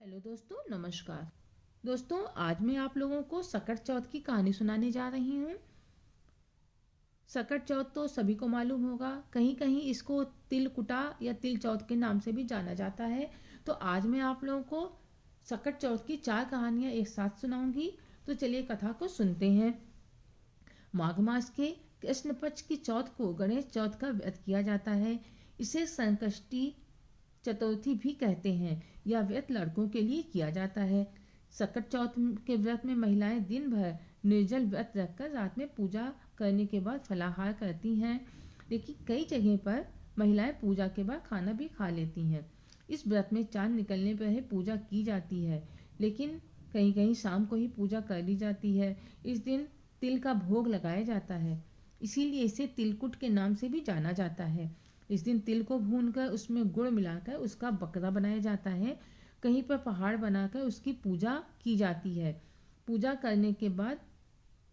Hello दोस्तों, नमस्कार। दोस्तों, आज मैं आप लोगों को सकट चौथ की कहानी सुनाने जा रही हूँ। सकट चौथ तो सभी को मालूम होगा, कहीं कहीं इसको तिलकुटा या तिल चौथ के नाम से भी जाना जाता है। तो आज मैं आप लोगों को सकट चौथ की 4 कहानियाँ एक साथ सुनाऊंगी। तो चलिए कथा को सुनते हैं। माघ मास के कृष्ण पक्ष की चौथ को गणेश चौथ का व्रत किया जाता है। इसे संकष्टी चतुर्थी भी कहते हैं। यह व्रत लड़कों के लिए किया जाता है। सकट चौथ के व्रत में महिलाएं दिन भर निर्जल व्रत रखकर रात में पूजा करने के बाद फलाहार करती हैं। लेकिन कई जगह पर महिलाएं पूजा के बाद खाना भी खा लेती हैं। इस व्रत में चांद निकलने पर ही पूजा की जाती है, लेकिन कहीं कहीं शाम को ही पूजा कर ली जाती है। इस दिन तिल का भोग लगाया जाता है, इसीलिए इसे तिलकुट के नाम से भी जाना जाता है। इस दिन तिल को भूनकर उसमें गुड़ मिलाकर उसका बकरा बनाया जाता है। कहीं पर पहाड़ बनाकर उसकी पूजा की जाती है। पूजा करने के बाद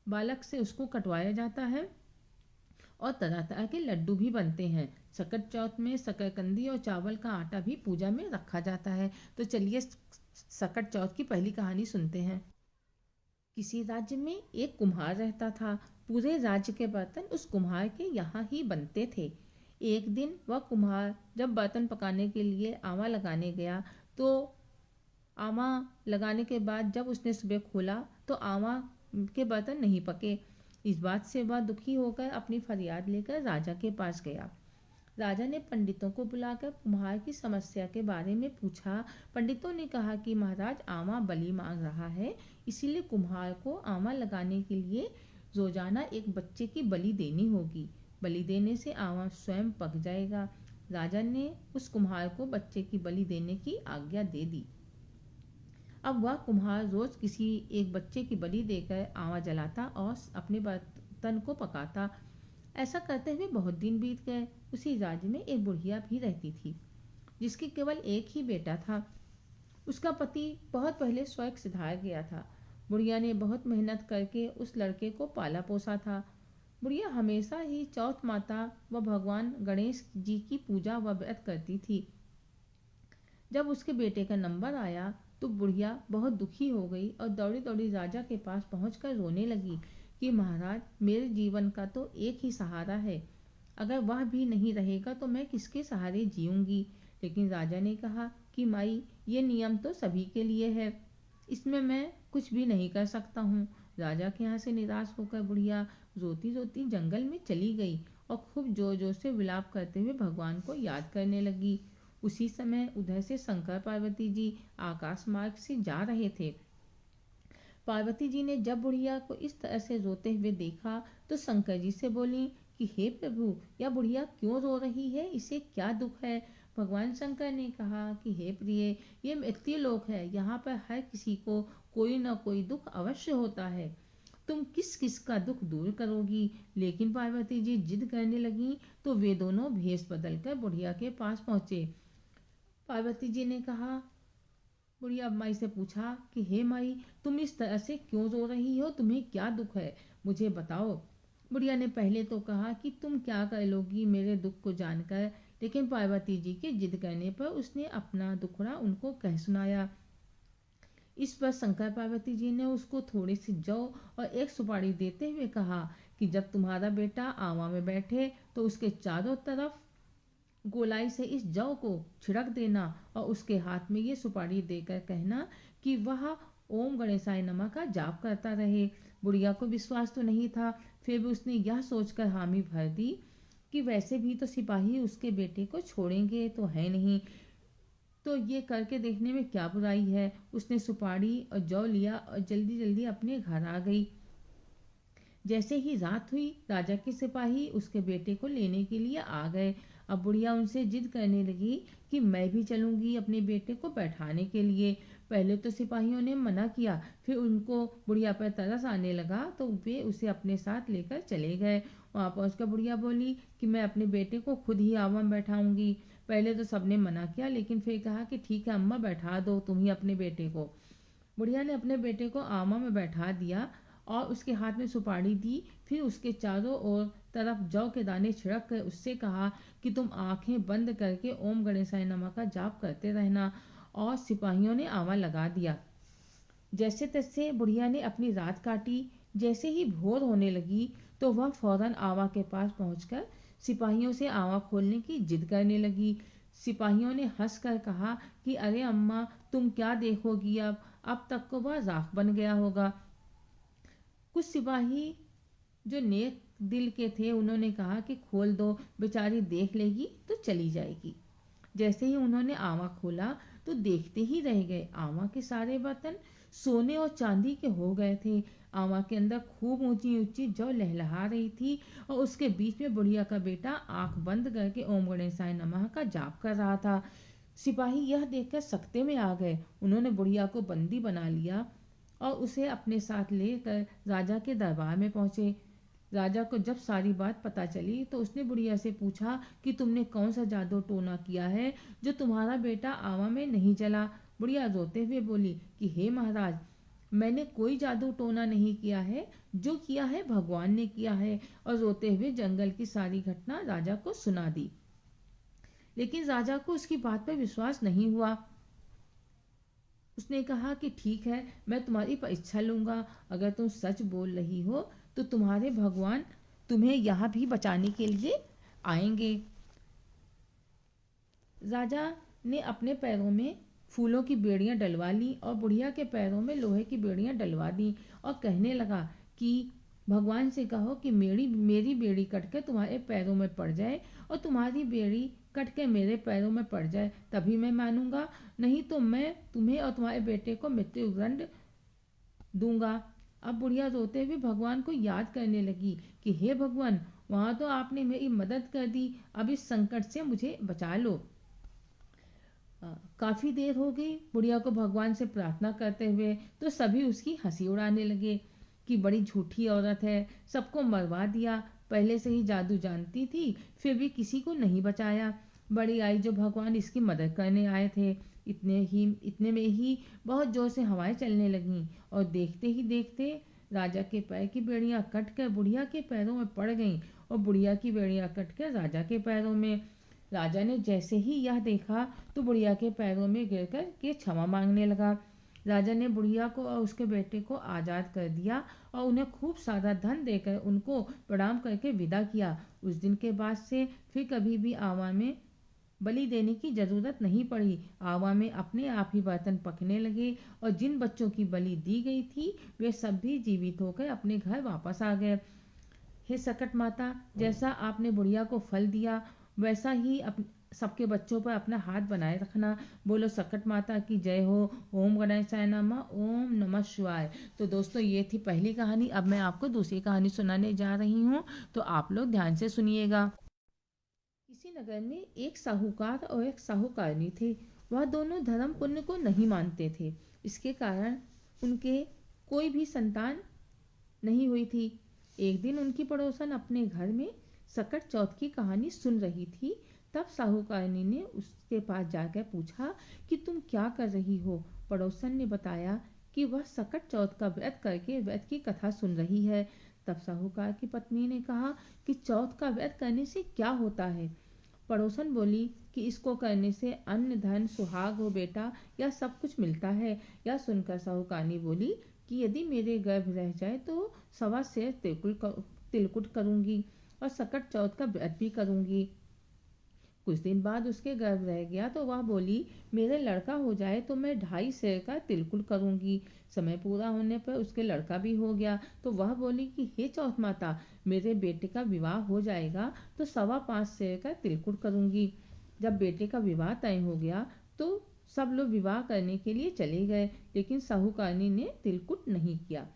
बालक से उसको कटवाया जाता है और तरह तरह के लड्डू भी बनते हैं। सकट चौथ में शकरकंदी और चावल का आटा भी पूजा में रखा जाता है। तो चलिए सकट चौथ की पहली कहानी सुनते हैं। किसी राज्य में एक कुम्हार रहता था। पूरे राज्य के बर्तन उस कुम्हार के यहाँ ही बनते थे। एक दिन वह कुम्हार जब बर्तन पकाने के लिए आवा लगाने गया, तो आवा लगाने के बाद जब उसने सुबह खोला तो आवा के बर्तन नहीं पके। इस बात से वह दुखी होकर अपनी फरियाद लेकर राजा के पास गया। राजा ने पंडितों को बुलाकर कुम्हार की समस्या के बारे में पूछा। पंडितों ने कहा कि महाराज, आवा बलि मांग रहा है, इसीलिए कुम्हार को आवा लगाने के लिए रोजाना एक बच्चे की बलि देनी होगी। बलि देने से आवा स्वयं पक जाएगा। राजा ने उस कुम्हार को बच्चे की बलि देने की आज्ञा दे दी। अब वह कुम्हार रोज किसी एक बच्चे की बलि देकर आवा जलाता और अपने बर्तन को पकाता। ऐसा करते हुए बहुत दिन बीत गए। उसी राज्य में एक बुढ़िया भी रहती थी, जिसकी केवल एक ही बेटा था। उसका पति बहुत पहले स्वर्ग सिधार गया था। बुढ़िया ने बहुत मेहनत करके उस लड़के को पाला पोसा था। बुढ़िया हमेशा ही चौथ माता व भगवान गणेश जी की पूजा व व्रत करती थी। जब उसके बेटे का नंबर आया तो बुढ़िया बहुत दुखी हो गई और दौड़ी दौड़ी राजा के पास पहुंचकर रोने लगी कि महाराज, मेरे जीवन का तो एक ही सहारा है। अगर वह भी नहीं रहेगा तो मैं किसके सहारे जीऊंगी। लेकिन राजा ने कहा कि माई, ये नियम तो सभी के लिए है, इसमें मैं कुछ भी नहीं कर सकता हूँ। राजा के यहाँ से निराश होकर बुढ़िया रोती रोती जंगल में चली गई और खूब जोर जोर से विलाप करते हुए भगवान को याद करने लगी। उसी समय उधर से शंकर पार्वती जी आकाश मार्ग से जा रहे थे। पार्वती जी ने जब बुढ़िया को इस तरह से रोते हुए देखा तो शंकर जी से बोली कि हे प्रभु, यह बुढ़िया क्यों रो रही है, इसे क्या दुख है। भगवान शंकर ने कहा कि हे प्रिय, ये मृत्युलोक है, यहाँ पर हर किसी को कोई न कोई दुख अवश्य होता है। तुम किस किस का दुख दूर करोगी। लेकिन पार्वती जी जिद करने लगी तो वे दोनों भेष बदलकर बुढ़िया के पास पहुंचे। पार्वती जी ने कहा, बुढ़िया माई से पूछा कि हे माई, तुम इस तरह से क्यों रो रही हो, तुम्हें क्या दुख है, मुझे बताओ। बुढ़िया ने पहले तो कहा कि तुम क्या कर लोगी मेरे दुख को जानकर, लेकिन पार्वती जी के जिद करने पर उसने अपना दुखड़ा उनको कह सुनाया। इस पर शंकर पार्वती जी ने उसको थोड़ी सी जौ और एक सुपारी देते हुए कहा कि जब तुम्हारा बेटा आवा में बैठे तो उसके चारों तरफ गोलाई से इस जौ को छिड़क देना और उसके हाथ में ये सुपारी देकर कहना कि वह ओम गणेशाय नमः का जाप करता रहे। बुढ़िया को विश्वास तो नहीं था, फिर भी उसने यह सोचकर हामी भर दी कि वैसे भी तो सिपाही उसके बेटे को छोड़ेंगे तो है नहीं, तो ये करके देखने में क्या बुराई है। उसने सुपारी और जौ लिया और जल्दी जल्दी अपने घर आ गई। जैसे ही रात हुई, राजा के सिपाही उसके बेटे को लेने के लिए आ गए। अब बुढ़िया उनसे जिद करने लगी कि मैं भी चलूंगी अपने बेटे को बैठाने के लिए। पहले तो सिपाहियों ने मना किया, फिर उनको बुढ़िया पर तरस आने लगा तो वे उसे अपने साथ लेकर चले गए। वहां पहुंचकर बुढ़िया बोली कि मैं अपने बेटे को खुद ही आवा में बैठाऊंगी। पहले तो सबने मना किया, लेकिन फिर कहा कि ठीक है अम्मा, बैठा दो तुम ही अपने बेटे को। बुढ़िया ने अपने बेटे को आमा में बैठा दिया और उसके हाथ में सुपारी दी। फिर उसके चारों ओर तरफ जौ के दाने छिड़क कर उससे कहा कि तुम आंखें बंद करके ओम गणेशाय नमः का जाप करते रहना और सिपाहियों ने आवा लगा दिया। जैसे तैसे बुढ़िया ने अपनी रात काटी। जैसे ही भोर होने लगी तो वह फौरन आवा के पास पहुंचकर सिपाहियों से आवा खोलने की जिद करने लगी। सिपाहियों ने हंस कर कहा कि अरे अम्मा, तुम क्या देखोगी, अब तक को वह राख बन गया होगा। कुछ सिपाही जो नेक दिल के थे उन्होंने कहा कि खोल दो, बेचारी देख लेगी तो चली जाएगी। जैसे ही उन्होंने आवा खोला तो देखते ही रह गए, आवा के सारे बर्तन सोने और चांदी के हो गए थे। आवा के अंदर खूब ऊंची ऊंची जौ लहलहा रही थी और उसके बीच में बुढ़िया का बेटा आंख बंद करके ओम गणेशाय नमः का जाप कर रहा था। सिपाही यह देखकर सकते में आ गए। उन्होंने बुढ़िया को बंदी बना लिया और उसे अपने साथ लेकर राजा के दरबार में पहुंचे। राजा को जब सारी बात पता चली तो उसने बुढ़िया से पूछा कि तुमने कौन सा जादू टोना किया है जो तुम्हारा बेटा आवा में नहीं चला। बुढ़िया रोते हुए बोली कि हे महाराज, मैंने कोई जादू टोना नहीं किया है, जो किया है भगवान ने किया है। और रोते हुए जंगल की सारी घटना राजा को सुना दी। लेकिन राजा को उसकी बात पर विश्वास नहीं हुआ। उसने कहा कि ठीक है, मैं तुम्हारी परीक्षा लूंगा। अगर तुम सच बोल रही हो तो तुम्हारे भगवान तुम्हें यहाँ भी बचाने के लिए आएंगे। राजा ने अपने पैरों में फूलों की बेड़ियां डलवा ली और बुढ़िया के पैरों में लोहे की बेड़ियां डलवा दी और कहने लगा कि भगवान से कहो कि मेरी बेड़ी कट के तुम्हारे पैरों में पड़ जाए और तुम्हारी बेड़ी कट के मेरे पैरों में पड़ जाए, तभी मैं मानूंगा, नहीं तो मैं तुम्हें और तुम्हारे बेटे को मृत्यु दंड दूंगा। अब बुढ़िया रोते हुए भगवान को याद करने लगी कि हे भगवान, वहां तो आपने मेरी मदद कर दी, अब इस संकट से मुझे बचा लो। काफी देर हो गई बुढ़िया को भगवान से प्रार्थना करते हुए, तो सभी उसकी हंसी उड़ाने लगे कि बड़ी झूठी औरत है, सबको मरवा दिया, पहले से ही जादू जानती थी फिर भी किसी को नहीं बचाया। बड़ी आई जो भगवान इसकी मदद करने आए थे। इतने में ही बहुत जोर से हवाएं चलने लगीं और देखते ही देखते राजा के पैर की बेड़ियां कटकर बुढ़िया के पैरों में पड़ गईं और बुढ़िया की बेड़ियां कटकर राजा के पैरों में। राजा ने जैसे ही यह देखा तो बुढ़िया के पैरों में गिरकर के क्षमा मांगने लगा। राजा ने बुढ़िया को और उसके बेटे को आज़ाद कर दिया और उन्हें खूब सारा धन देकर उनको प्रणाम करके विदा किया। उस दिन के बाद से फिर कभी भी आवा में बलि देने की जरूरत नहीं पड़ी। आवा में अपने आप ही बर्तन पकने लगे और जिन बच्चों की बलि दी गई थी वे सब भी जीवित होकर अपने घर वापस आ गए। हे सकट माता, जैसा आपने बुढ़िया को फल दिया वैसा ही सबके बच्चों पर अपना हाथ बनाए रखना। बोलो सकट माता की जय हो। ओम गणेशाय नमः। ओम नमः शिवाय। तो दोस्तों, ये थी पहली कहानी। अब मैं आपको दूसरी कहानी सुनाने जा रही हूँ, तो आप लोग ध्यान से सुनिएगा। किसी नगर में एक साहूकार और एक साहूकारनी थे। वह दोनों धर्म पुण्य को नहीं मानते थे। इसके कारण उनके कोई भी संतान नहीं हुई थी। एक दिन उनकी पड़ोसन अपने घर में सकट चौथ की कहानी सुन रही थी। तब साहूकारनी ने उसके पास जाकर पूछा कि तुम क्या कर रही हो। पड़ोसन ने बताया कि वह सकट चौथ का व्रत करके व्रत की कथा सुन रही है। तब साहूकार की पत्नी ने कहा कि चौथ का व्रत करने से क्या होता है। पड़ोसन बोली कि इसको करने से अन्न धन सुहाग हो बेटा, या सब कुछ मिलता है। यह सुनकर साहूकारनी बोली कि यदि मेरे गर्भ रह जाए तो 1.25 सेर तिलकुट करूंगी और सकट चौथ का व्रत भी करूंगी। कुछ दिन बाद उसके गर्भ रह गया तो वह बोली मेरे लड़का हो जाए तो मैं 2.5 सेर का तिलकुट करूंगी। समय पूरा होने पर उसके लड़का भी हो गया तो वह बोली कि हे चौथ माता, मेरे बेटे का विवाह हो जाएगा तो 5.25 सेर का तिलकुट करूंगी। जब बेटे का विवाह तय हो गया तो सब लोग विवाह करने के लिए चले गए, लेकिन साहूकारनी ने तिलकुट नहीं किया।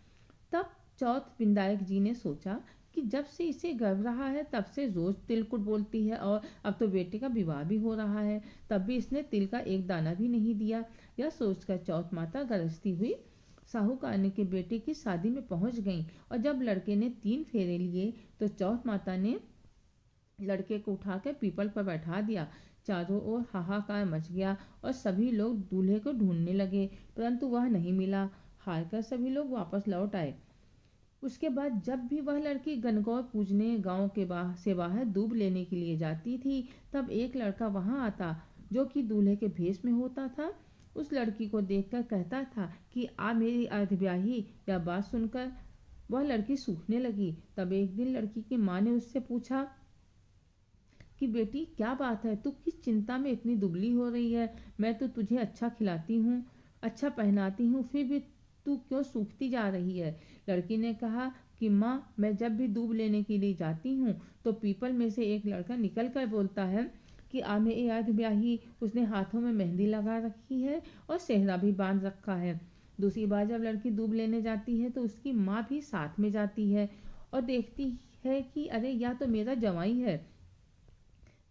तब चौथ विनायक जी ने सोचा कि जब से इसे गर्भ रहा है तब से रोज तिलकुट बोलती है और अब तो बेटे का विवाह भी हो रहा है, तब भी इसने तिल का एक दाना भी नहीं दिया। यह सोचकर चौथ माता गरजती हुई साहूकारनी के बेटे की शादी में पहुंच गईं और जब लड़के ने 3 फेरे लिए तो चौथ माता ने लड़के को उठाकर पीपल पर बैठा दिया। चारों ओर हाहाकार मच गया और सभी लोग दूल्हे को ढूंढने लगे, परंतु वह नहीं मिला। हार कर सभी लोग वापस लौट आए। उसके बाद जब भी वह लड़की गणगौर पूजने गांव के से बाहर दूब लेने के लिए जाती थी, तब एक लड़का वहां आता जो कि दूल्हे के भेष में होता था। उस लड़की को देखकर कहता था कि आ मेरी अर्धब्याही। यह बात सुनकर वह लड़की सूखने लगी। तब एक दिन लड़की की माँ ने उससे पूछा कि बेटी क्या बात है, तू किस चिंता में इतनी दुबली हो रही है? मैं तो तुझे अच्छा खिलाती हूँ, अच्छा पहनाती हूँ, फिर भी तू क्यों सूखती जा रही है? लड़की ने कहा कि माँ, मैं जब भी दूब लेने के लिए जाती हूँ तो पीपल में से एक लड़का निकल कर बोलता है कि आ मेरी याद ब्याही। उसने हाथों में मेहंदी लगा रखी है और सेहरा भी बांध रखा है। दूसरी बार जब लड़की दूब लेने जाती है तो उसकी माँ भी साथ में जाती है और देखती है कि अरे यह तो मेरा जवाई है।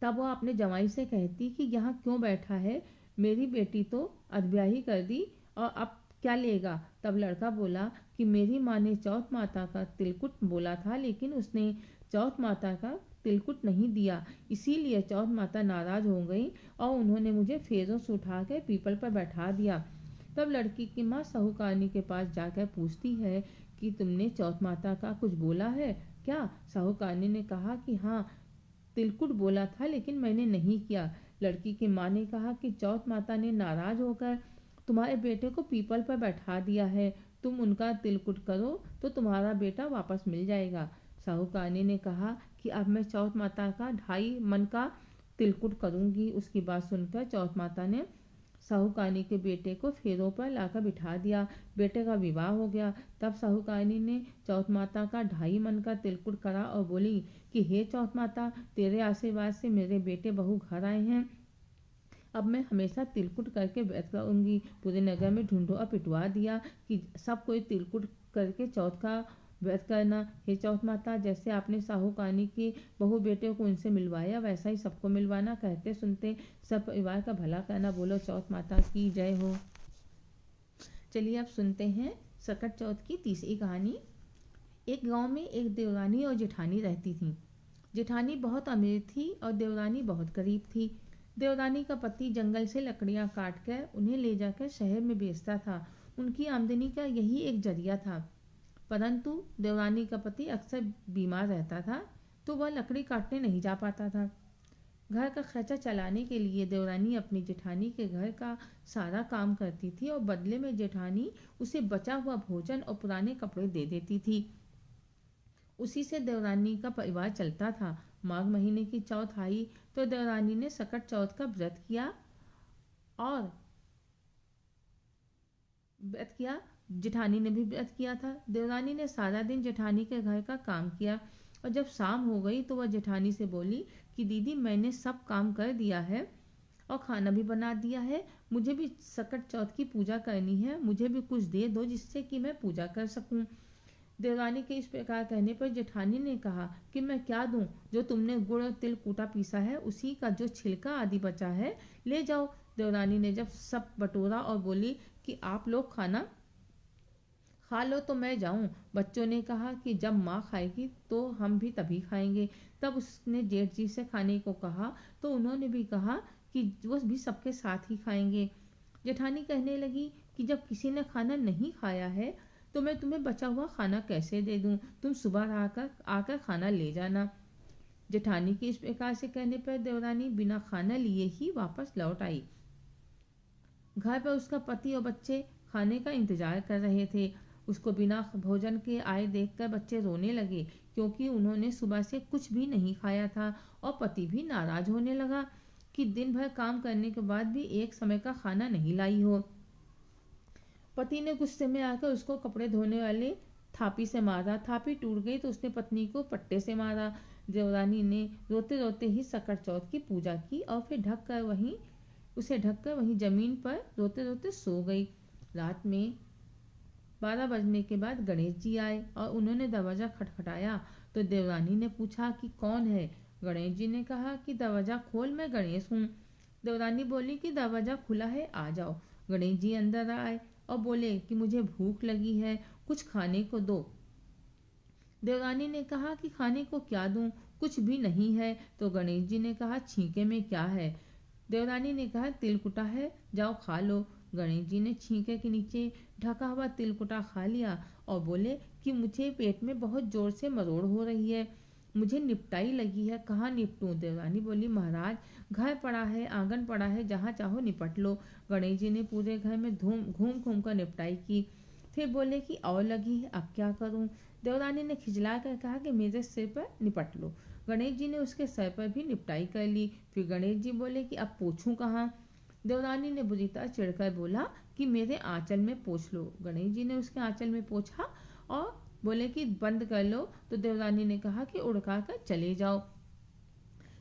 तब वह अपने जवाई से कहती कि यहाँ क्यों बैठा है, मेरी बेटी तो अधब्याही कर दी और अब क्या लेगा? तब लड़का बोला कि मेरी माँ ने चौथ माता का तिलकुट बोला था, लेकिन उसने चौथ माता का तिलकुट नहीं दिया, इसीलिए चौथ माता नाराज हो गई और उन्होंने मुझे फेरों से उठा कर पीपल पर बैठा दिया। तब लड़की की माँ साहूकारनी के पास जाकर पूछती है कि तुमने चौथ माता का कुछ बोला है क्या? साहूकारनी ने कहा कि हाँ, तिलकुट बोला था, लेकिन मैंने नहीं किया। लड़की की माँ ने कहा कि चौथ माता ने नाराज होकर तुम्हारे बेटे को पीपल पर बैठा दिया है, तुम उनका तिलकुट करो तो तुम्हारा बेटा वापस मिल जाएगा। साहूकारनी ने कहा कि अब मैं चौथ माता का 2.5 मन का तिलकुट करूंगी। उसकी बात सुनकर चौथ माता ने साहूकारनी के बेटे को फेरों पर लाकर बिठा दिया। बेटे का विवाह हो गया। तब साहूकारनी ने चौथ माता का 2.5 मन का तिलकुट करा और बोली कि हे चौथ माता, तेरे आशीर्वाद से मेरे बेटे बहू घर आए हैं, अब मैं हमेशा तिलकुट करके व्रत करूंगी। पूरे नगर में ढूंढो और पिटवा दिया कि सब कोई तिलकुट करके चौथ का व्रत करना। हे चौथ माता, जैसे आपने साहूकारनी के बहू बेटे को उनसे मिलवाया, वैसा ही सबको मिलवाना। कहते सुनते सब परिवार का भला करना। बोलो चौथ माता की जय हो। चलिए अब सुनते हैं सकट चौथ की तीसरी कहानी। एक गांव में एक देवरानी और जेठानी रहती थी। जेठानी बहुत अमीर थी और देवरानी बहुत गरीब थी। देवरानी का पति जंगल से लकड़ियां काट कर उन्हें ले जाकर शहर में बेचता था। उनकी आमदनी का यही एक जरिया था। परंतु देवरानी का पति अक्सर बीमार रहता था, तो वह लकड़ी काटने नहीं जा पाता था। घर का खर्चा चलाने के लिए देवरानी अपनी जेठानी के घर का सारा काम करती थी और बदले में जेठानी उसे बचा हुआ भोजन और पुराने कपड़े दे देती थी। उसी से देवरानी का परिवार चलता था। माघ महीने की चौथ आई तो देवरानी ने सकट चौथ का और व्रत किया। जेठानी ने भी व्रत किया था। देवरानी ने सारा दिन जेठानी के घर का काम किया और जब शाम हो गई तो वह जेठानी से बोली कि दीदी, मैंने सब काम कर दिया है और खाना भी बना दिया है, मुझे भी सकट चौथ की पूजा करनी है, मुझे भी कुछ दे दो जिससे कि मैं पूजा कर सकूं। देवरानी के इस प्रकार कहने पर जेठानी ने कहा कि मैं क्या दूं, जो तुमने गुड़ और तिल कूटा पीसा है उसी का जो छिलका आदि बचा है ले जाओ। देवरानी ने जब सब बटोरा और बोली कि आप लोग खाना खा लो तो मैं जाऊं। बच्चों ने कहा कि जब माँ खाएगी तो हम भी तभी खाएंगे। तब उसने जेठ जी से खाने को कहा तो उन्होंने भी कहा कि वो भी सबके साथ ही खाएंगे। जेठानी कहने लगी कि जब किसी ने खाना नहीं खाया है तो मैं तुम्हें बचा हुआ खाना कैसे दे दूं, तुम सुबह आकर खाना ले जाना। जेठानी के इस प्रकार से कहने पर देवरानी बिना खाना लिए ही वापस लौट आई। घर पर उसका पति और बच्चे खाने का इंतजार कर रहे थे। उसको बिना भोजन के आए देखकर बच्चे रोने लगे, क्योंकि उन्होंने सुबह से कुछ भी नहीं खाया था और पति भी नाराज होने लगा कि दिन भर काम करने के बाद भी एक समय का खाना नहीं लाई हो। पति ने गुस्से में आकर उसको कपड़े धोने वाले थापी से मारा। थापी टूट गई तो उसने पत्नी को पट्टे से मारा। देवरानी ने रोते रोते ही सकट चौथ की पूजा की और फिर ढककर वहीं जमीन पर रोते रोते सो गई। रात में 12 बजने के बाद गणेश जी आए और उन्होंने दरवाजा खटखटाया तो देवरानी ने पूछा कि कौन है। गणेश जी ने कहा कि दरवाजा खोल, मैं गणेश हूँ। देवरानी बोली कि दरवाजा खुला है, आ जाओ। गणेश जी अंदर आए और बोले कि मुझे भूख लगी है, कुछ खाने को दो। देवरानी ने कहा कि खाने को क्या दूं, कुछ भी नहीं है। तो गणेश जी ने कहा छींके में क्या है। देवरानी ने कहा तिलकुटा है, जाओ खा लो। गणेश जी ने छींके के नीचे ढका हुआ तिलकुटा खा लिया और बोले कि मुझे पेट में बहुत जोर से मरोड़ हो रही है, मुझे निपटाई लगी है, कहाँ निपटूं। देवरानी बोली, महाराज घर पड़ा है, आंगन पड़ा है, जहाँ चाहो निपट लो। गणेश जी ने पूरे घर में घूम घूम कर निपटाई की। फिर बोले कि और लगी है, अब क्या करूं। देवरानी ने खिजला कर कहा कि मेरे सिर पर निपट लो। गणेश जी ने उसके सर पर भी निपटाई कर ली। फिर गणेश जी बोले कि अब पोंछूं कहाँ। देवरानी ने बुरी तरह चिढ़कर बोला कि मेरे आंचल में पोंछ लो। गणेश जी ने उसके आंचल में पोंछा और बोले कि बंद कर लो। तो देवरानी ने कहा कि उड़का कर चले जाओ।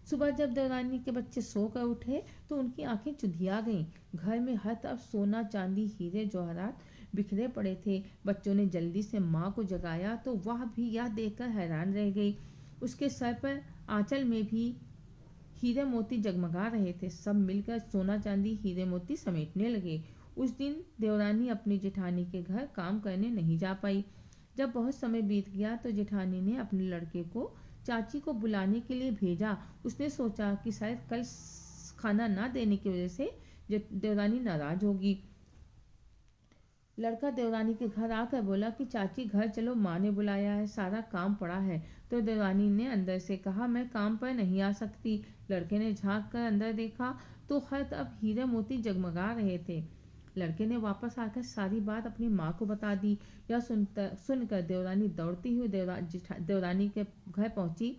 सुबह जब देवरानी के बच्चे सो कर उठे तो उनकी आंखें चुंधिया गईं। घर में हर तरफ सोना चांदी हीरे जवाहरात बिखरे पड़े थे। बच्चों ने जल्दी से माँ को जगाया तो वह भी यह देखकर हैरान रह गई। उसके सर पर आंचल में भी हीरे मोती जगमगा रहे थे। सब मिलकर सोना चांदी हीरे मोती समेटने लगे। उस दिन देवरानी अपनी जेठानी के घर काम करने नहीं जा पाई। जब बहुत समय बीत गया तो जेठानी ने अपने लड़के को चाची को बुलाने के लिए भेजा। उसने सोचा कि शायद कल खाना ना देने की वजह से देवरानी नाराज होगी। लड़का देवरानी के घर आकर बोला कि चाची घर चलो, माँ ने बुलाया है, सारा काम पड़ा है। तो देवरानी ने अंदर से कहा, मैं काम पर नहीं आ सकती। लड़के ने झांक कर अंदर देखा तो हर तरफ हीरे मोती जगमगा रहे थे। लड़के ने वापस आकर सारी बात अपनी माँ को बता दी। यह सुनकर देवरानी दौड़ती हुई देवरानी के घर पहुंची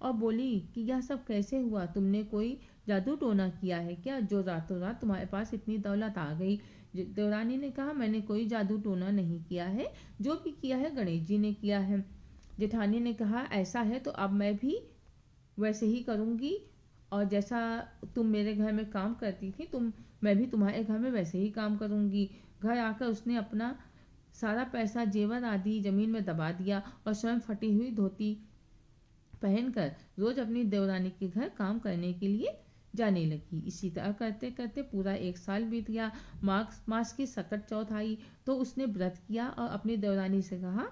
और बोली कि यह सब कैसे हुआ, तुमने कोई जादू टोना किया है क्या, जो रातों रात तुम्हारे पास इतनी दौलत आ गई। देवरानी ने कहा, मैंने कोई जादू टोना नहीं किया है, जो भी किया है गणेश जी ने किया है। जेठानी ने कहा, ऐसा है तो अब मैं भी वैसे ही करूंगी, और जैसा तुम मेरे घर में काम करती थी मैं भी तुम्हारे घर में वैसे ही काम करूंगी। घर आकर उसने अपना सारा पैसा जेवर आदि जमीन में दबा दिया और स्वयं फटी हुई धोती पहनकर रोज अपनी देवरानी के घर काम करने के लिए जाने लगी। इसी तरह करते करते पूरा 1 साल बीत गया। मास की सकट चौथ आई तो उसने व्रत किया और अपनी देवरानी से कहा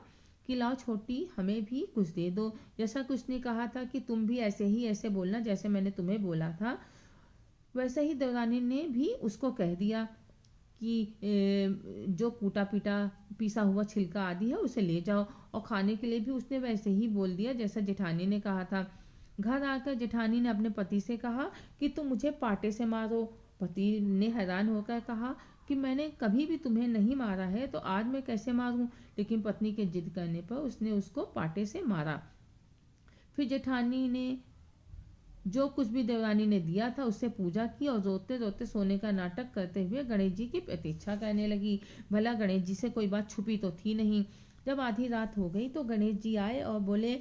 कि लाओ छोटी, हमें भी कुछ दे दो। जैसा कि उसने कहा था कि तुम भी ऐसे बोलना जैसे मैंने तुम्हें बोला था, वैसा ही देवरानी ने भी उसको कह दिया कि जो कूटा पीटा पीसा हुआ छिलका आदि है उसे ले जाओ, और खाने के लिए भी उसने वैसे ही बोल दिया जैसा जेठानी ने कहा था। घर आकर जेठानी ने अपने पति से कहा कि तुम मुझे पाटे से मारो। पति ने हैरान होकर कहा कि मैंने कभी भी तुम्हें नहीं मारा है, तो आज मैं कैसे मारूं। लेकिन पत्नी के जिद करने पर उसने उसको पाटे से मारा। फिर जेठानी ने जो कुछ भी देवरानी ने दिया था उससे पूजा की और रोते रोते सोने का नाटक करते हुए गणेश जी की प्रतीक्षा करने लगी। भला गणेश जी से कोई बात छुपी तो थी नहीं। जब आधी रात हो गई तो गणेश जी आए और बोले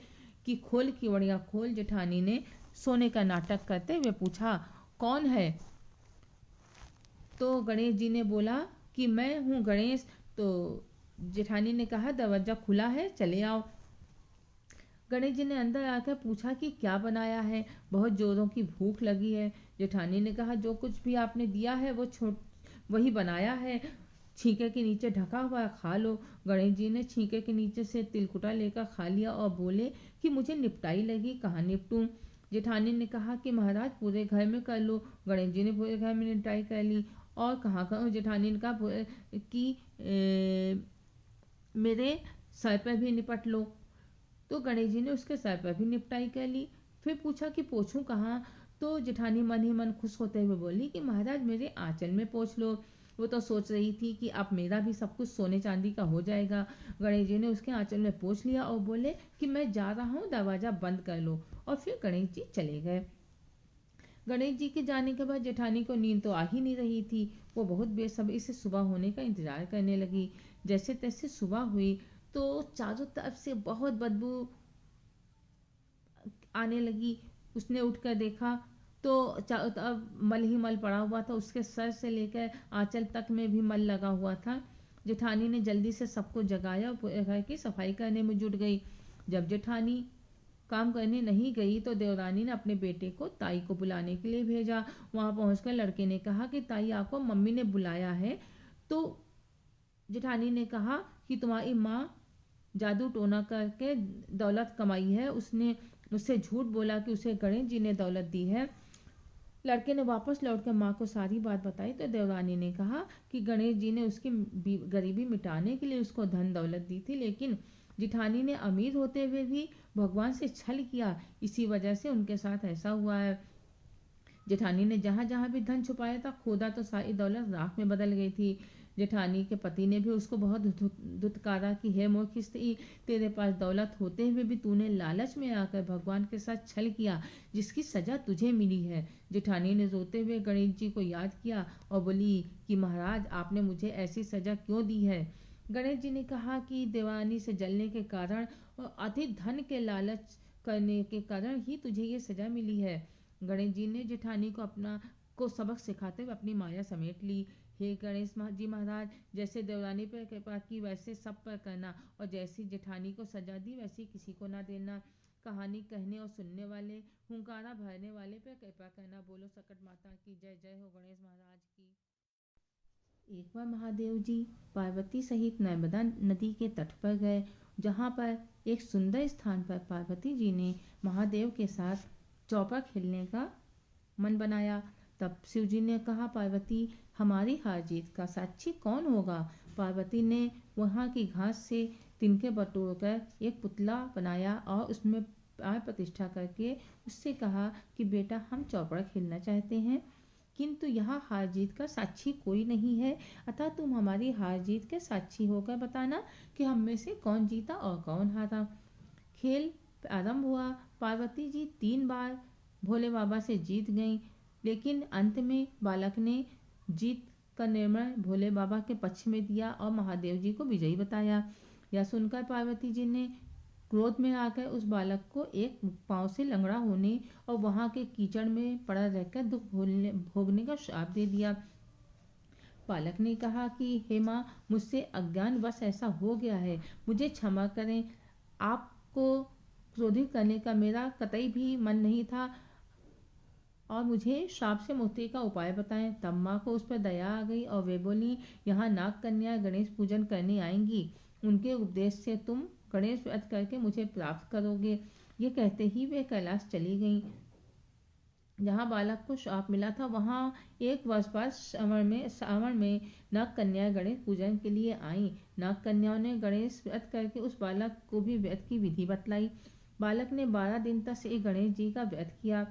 कि खोल किवड़िया खोल। जेठानी ने सोने का नाटक करते हुए पूछा, कौन है। तो गणेश जी ने बोला कि मैं हूँ गणेश। तो जेठानी ने कहा, दरवाजा खुला है, चले आओ। गणेश जी ने अंदर आकर पूछा कि क्या बनाया है, बहुत जोरों की भूख लगी है। जेठानी ने कहा, जो कुछ भी आपने दिया है वही बनाया है, छींके के नीचे ढका हुआ, खा लो। गणेश जी ने छींके के नीचे से तिलकुटा लेकर खा लिया और बोले कि मुझे निपटाई लगी, कहाँ निपटूं। जेठानी ने कहा कि महाराज पूरे घर में कर लो। गणेश जी ने पूरे घर में निपटाई कर ली। और कहाँ करूं। जेठानी ने कहा कि मेरे सर पर भी निपट लो। तो गणेश जी ने उसके सर पर भी निपटाई कर ली। फिर पूछा कि पोंछूं कहाँ। तो जेठानी मन ही मन खुश होते हुए बोली कि महाराज मेरे आंचल में पोंछ लो। वो तो सोच रही थी कि अब मेरा भी सब कुछ सोने चांदी का हो जाएगा। गणेश जी ने उसके आंचल में पोंछ लिया और बोले कि मैं जा रहा हूँ, दरवाजा बंद कर लो। और फिर गणेश जी चले गए। गणेश जी के जाने के बाद जेठानी को नींद तो आ ही नहीं रही थी। वो बहुत बेसब्री से सुबह होने का इंतजार करने लगी। जैसे तैसे सुबह हुई तो चारों तरफ से बहुत बदबू आने लगी। उसने उठकर देखा तो चारों तरफ मल ही मल पड़ा हुआ था। उसके सर से लेकर आंचल तक में भी मल लगा हुआ था। जेठानी ने जल्दी से सबको जगाया और पूरे घर की सफाई करने में जुट गई। जब जेठानी काम करने नहीं गई तो देवरानी ने अपने बेटे को ताई को बुलाने के लिए भेजा। वहां पहुंचकर लड़के ने कहा कि ताई आपको मम्मी ने बुलाया है। तो जेठानी ने कहा कि तुम्हारी माँ जादू टोना करके दौलत कमाई है, उसने उससे झूठ बोला कि उसे गणेश जी ने दौलत दी है। लड़के ने वापस लौटकर माँ को सारी बात बताई तो देवरानी ने कहा कि गणेश जी ने उसकी गरीबी मिटाने के लिए उसको धन दौलत दी थी, लेकिन जिठानी ने अमीर होते हुए भी भगवान से छल किया, इसी वजह से उनके साथ ऐसा हुआ है। जेठानी ने जहाँ जहाँ भी धन छुपाया था खोदा तो सारी दौलत राख में बदल गई थी। जेठानी के पति ने भी उसको बहुत धुतकारा कि हे मूर्ख स्त्री, तेरे पास दौलत होते हुए भी तूने लालच में आकर भगवान के साथ छल किया, जिसकी सजा तुझे मिली है। जेठानी ने रोते हुए गणेश जी को याद किया और बोली कि महाराज, आपने मुझे ऐसी सजा क्यों दी है। गणेश जी ने कहा कि दीवानी से जलने के कारण और अधिक धन के लालच करने के कारण ही तुझे ये सजा मिली है। गणेश जी ने जेठानी को सबक सिखाते हुए अपनी माया समेट ली। हे गणेश जी महाराज, जैसे देवरानी पर कृपा की वैसे सब पर करना, और जैसी जेठानी को सजा दी वैसी किसी को ना देना। कहानी कहने और सुनने वाले, हुंकारा भरने वाले पर कृपा करना। बोलो सकट माता की जय। जय हो गणेश महाराज की। एक बार महादेव जी पार्वती सहित नर्मदा नदी के तट पर गए, जहाँ पर एक सुंदर स्थान पर पार्वती जी ने महादेव के साथ चौपर खेलने का मन बनाया। तब शिव जी ने कहा, पार्वती, हमारी हार जीत का साक्षी कौन होगा। पार्वती ने वहाँ की घास से तिनके बटोरकर एक पुतला बनाया और उसमें प्राण प्रतिष्ठा करके उससे कहा कि बेटा, हम चौपड़ खेलना चाहते हैं, किंतु यहाँ हार जीत का साक्षी कोई नहीं है, अतः तुम हमारी हार जीत के साक्षी होकर बताना कि हम में से कौन जीता और कौन हारा। खेल आरंभ हुआ। पार्वती जी 3 बार भोले बाबा से जीत गईं, लेकिन अंत में बालक ने जीत का निर्णय भोले बाबा के पक्ष में दिया और महादेव जी को विजयी बताया। यह सुनकर पार्वती जी ने क्रोध में आकर उस बालक को एक पांव से लंगड़ा होने और वहां के कीचड़ में पड़ा रहकर दुख भोगने का श्राप दे दिया। बालक ने कहा कि हे माँ, मुझसे अज्ञानवश ऐसा हो गया है, मुझे क्षमा करें। आपको क्रोधित करने का मेरा कतई भी मन नहीं था और मुझे श्राप से मुक्ति का उपाय बताएं। तब माँ को उस पर दया आ गई और वे बोली, यहाँ नाग कन्या गणेश पूजन करने आएंगी, उनके उपदेश से तुम गणेश व्रत करके मुझे प्राप्त करोगे। ये कहते ही वे कैलाश चली गईं। जहाँ बालक को श्राप मिला था वहाँ एक वर्ष बाद सावन में नाग कन्या गणेश पूजन के लिए आई। नाग कन्याओं ने गणेश व्रत करके उस बालक को भी व्रत की विधि बतलाई। बालक ने 12 दिन तक से गणेश जी का व्रत किया।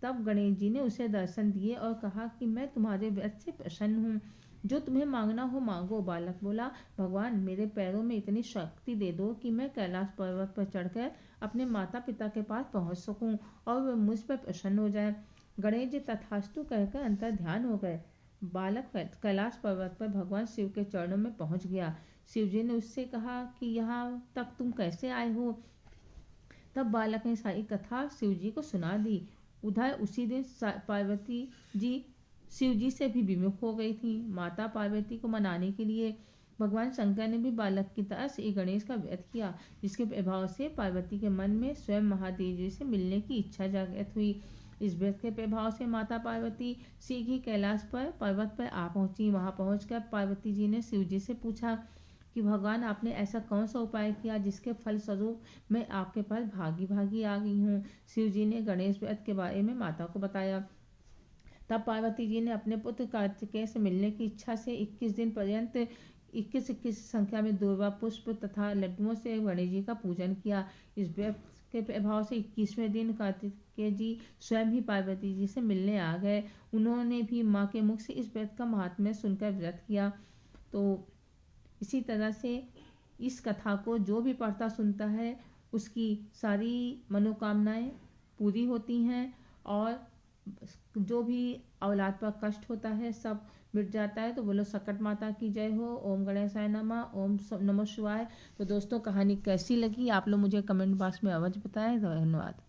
तब गणेश जी ने उसे दर्शन दिए और कहा कि मैं तुम्हारे व्रत से प्रसन्न हूँ, जो तुम्हें मांगना हो मांगो। बालक बोला, भगवान, मेरे पैरों में इतनी शक्ति दे दो कि मैं कैलाश पर्वत पर चढ़कर अपने माता पिता के पास पहुंच सकूं और वे मुझ पर प्रसन्न हो जाए। गणेश जी तथास्तु कहकर अंतर ध्यान हो गए। बालक कैलाश पर्वत पर भगवान शिव के चरणों में पहुंच गया। शिव जी ने उससे कहा कि यहाँ तक तुम कैसे आए हो। तब बालक ने सारी कथा शिव जी को सुना दी। उधर उसी दिन पार्वती जी शिव जी से भी विमुख हो गई थी। माता पार्वती को मनाने के लिए भगवान शंकर ने भी बालक की तरह श्री गणेश का व्रत किया, जिसके प्रभाव से पार्वती के मन में स्वयं महादेव जी से मिलने की इच्छा जागृत हुई। इस व्रत के प्रभाव से माता पार्वती शीघ्र ही कैलाश पर पर्वत पर आ पहुंची। वहां पहुंचकर पार्वती जी ने शिव जी से पूछा कि भगवान, आपने ऐसा कौन सा उपाय किया जिसके फल स्वरूप मैं आपके पास भागी भागी आ गई हूँ। शिव जी ने गणेश व्रत के बारे में माता को बताया। तब पार्वती जी ने अपने पुत्र कार्तिकेय से मिलने की इच्छा से 21 दिन पर्यंत 21 संख्या में दुर्वा पुष्प तथा लड्डुओं से गणेश जी का पूजन किया। इस व्रत के प्रभाव से 21वें दिन कार्तिकेय जी स्वयं ही पार्वती जी से मिलने आ गए। उन्होंने भी माँ के मुख से इस व्रत का महात्म्य सुनकर व्रत किया। तो इसी तरह से इस कथा को जो भी पढ़ता सुनता है उसकी सारी मनोकामनाएं पूरी होती हैं और जो भी औलाद पर कष्ट होता है सब मिट जाता है। तो बोलो सकट माता की जय हो। ओम गणेशाय नमः। ओम नमः शिवाय। तो दोस्तों, कहानी कैसी लगी आप लोग मुझे कमेंट बॉक्स में अवश्य बताएं। धन्यवाद।